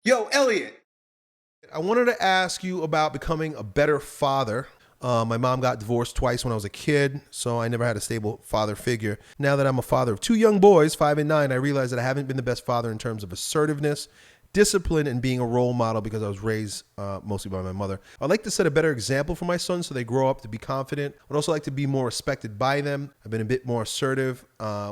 Yo, Elliott. I wanted to ask you about becoming a better father. My mom got divorced twice when I was a kid, so I never had a stable father figure. Now that I'm a father of two young boys, 5 and 9, I realize that I haven't been the best father in terms of assertiveness, discipline, and being a role model because I was raised mostly by my mother. I'd like to set a better example for my sons so they grow up to be confident. I'd also like to be more respected by them. I've been a bit more assertive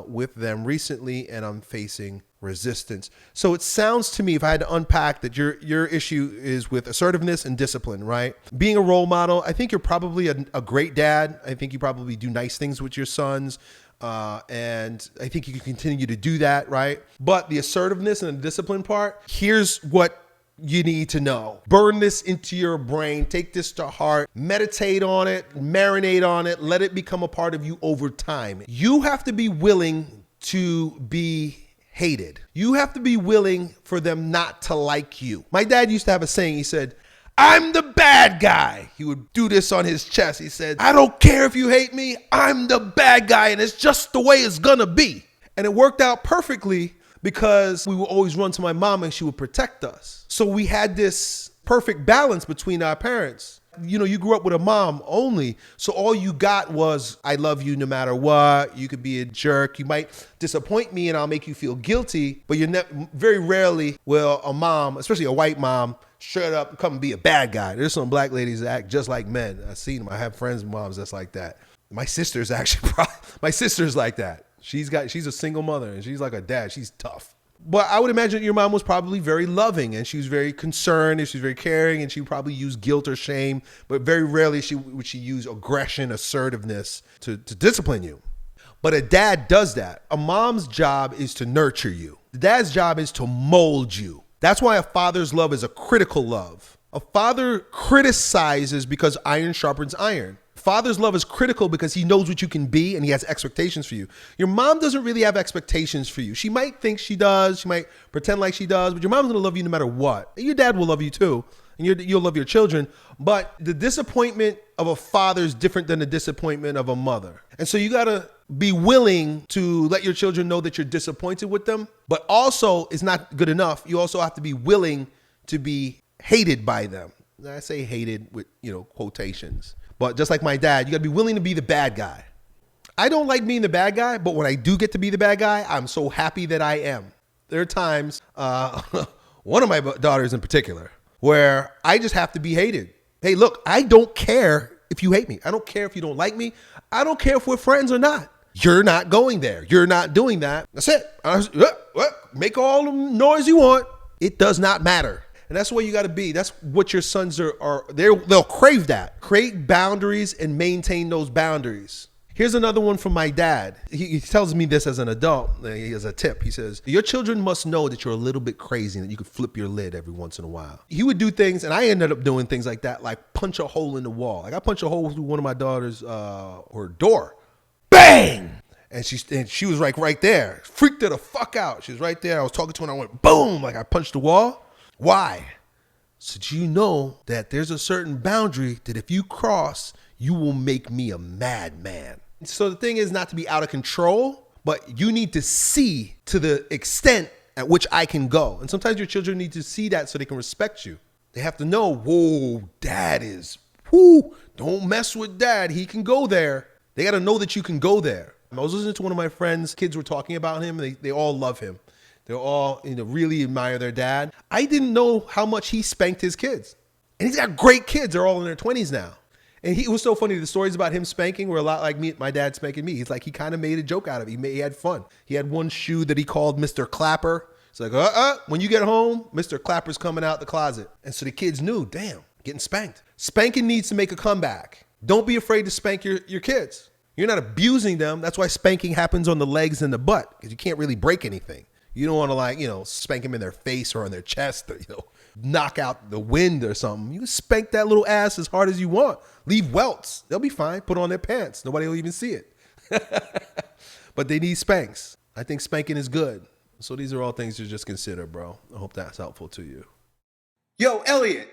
with them recently, and I'm facing resistance. So it sounds to me, if I had to unpack, that your issue is with assertiveness and discipline, right? Being a role model, I think you're probably a great dad. I think you probably do nice things with your sons. And I think you can continue to do that, right? But the assertiveness and the discipline part, here's what you need to know. Burn this into your brain. Take this to heart. Meditate on it. Marinate on it. Let it become a part of you over time. You have to be willing to be hated. You have to be willing for them not to like you. My dad used to have a saying. He said, "I'm the bad guy." He would do this on his chest. He said, "I don't care if you hate me. I'm the bad guy, and it's just the way it's gonna be." And it worked out perfectly because we would always run to my mom and she would protect us. So we had this perfect balance between our parents. You know, you grew up with a mom only, so all you got was, "I love you no matter what. You could be a jerk. You might disappoint me and I'll make you feel guilty," but very rarely will a mom, especially a white mom, straight up come and be a bad guy. There's some black ladies that act just like men. I've seen them. I have friends and moms that's like that. My sister's actually, my sister's like that. She's a single mother and she's like a dad. She's tough. But I would imagine your mom was probably very loving and she was very concerned and she was very caring and she would probably use guilt or shame, but very rarely would she use aggression, assertiveness to discipline you. But a dad does that. A mom's job is to nurture you. The dad's job is to mold you. That's why a father's love is a critical love. A father criticizes because iron sharpens iron. Father's love is critical because he knows what you can be and he has expectations for you. Your mom doesn't really have expectations for you. She might think she does. She might pretend like she does, but your mom's going to love you no matter what. Your dad will love you too, and you'll love your children. But the disappointment of a father is different than the disappointment of a mother. And so you got to be willing to let your children know that you're disappointed with them, but also it's not good enough. You also have to be willing to be hated by them. I say hated with, quotations. But just like my dad, you got to be willing to be the bad guy. I don't like being the bad guy, but when I do get to be the bad guy, I'm so happy that I am. There are times, one of my daughters in particular, where I just have to be hated. Hey, look, I don't care if you hate me. I don't care if you don't like me. I don't care if we're friends or not. You're not going there. You're not doing that. That's it. Make all the noise you want. It does not matter. And that's the way you got to be. That's what your sons they'll crave that. Create boundaries and maintain those boundaries. Here's another one from my dad. He tells me this as an adult. He has a tip. He says, "Your children must know that you're a little bit crazy and that you could flip your lid every once in a while." He would do things, and I ended up doing things like that, like punch a hole in the wall. Like I punched a hole through one of my daughter's her door. Bang! And she was like right there. Freaked her the fuck out. She was right there. I was talking to her and I went boom, like I punched the wall. Why? So do you know that there's a certain boundary that if you cross, you will make me a madman? So the thing is not to be out of control, but you need to see to the extent at which I can go. And sometimes your children need to see that so they can respect you. They have to know, whoa, don't mess with dad. He can go there. They got to know that you can go there. I was listening to one of my friends, kids were talking about him. They all love him. They all really admire their dad. I didn't know how much he spanked his kids. And he's got great kids. They're all in their 20s now. And it was so funny. The stories about him spanking were a lot like my dad spanking me. He's like, he kind of made a joke out of it. He had fun. He had one shoe that he called Mr. Clapper. It's like, when you get home, Mr. Clapper's coming out the closet. And so the kids knew, damn, getting spanked. Spanking needs to make a comeback. Don't be afraid to spank your kids. You're not abusing them. That's why spanking happens on the legs and the butt, because you can't really break anything. You don't want to spank them in their face or on their chest or, knock out the wind or something. You can spank that little ass as hard as you want. Leave welts. They'll be fine. Put on their pants. Nobody will even see it. But they need spanks. I think spanking is good. So these are all things to just consider, bro. I hope that's helpful to you. Yo, Elliott.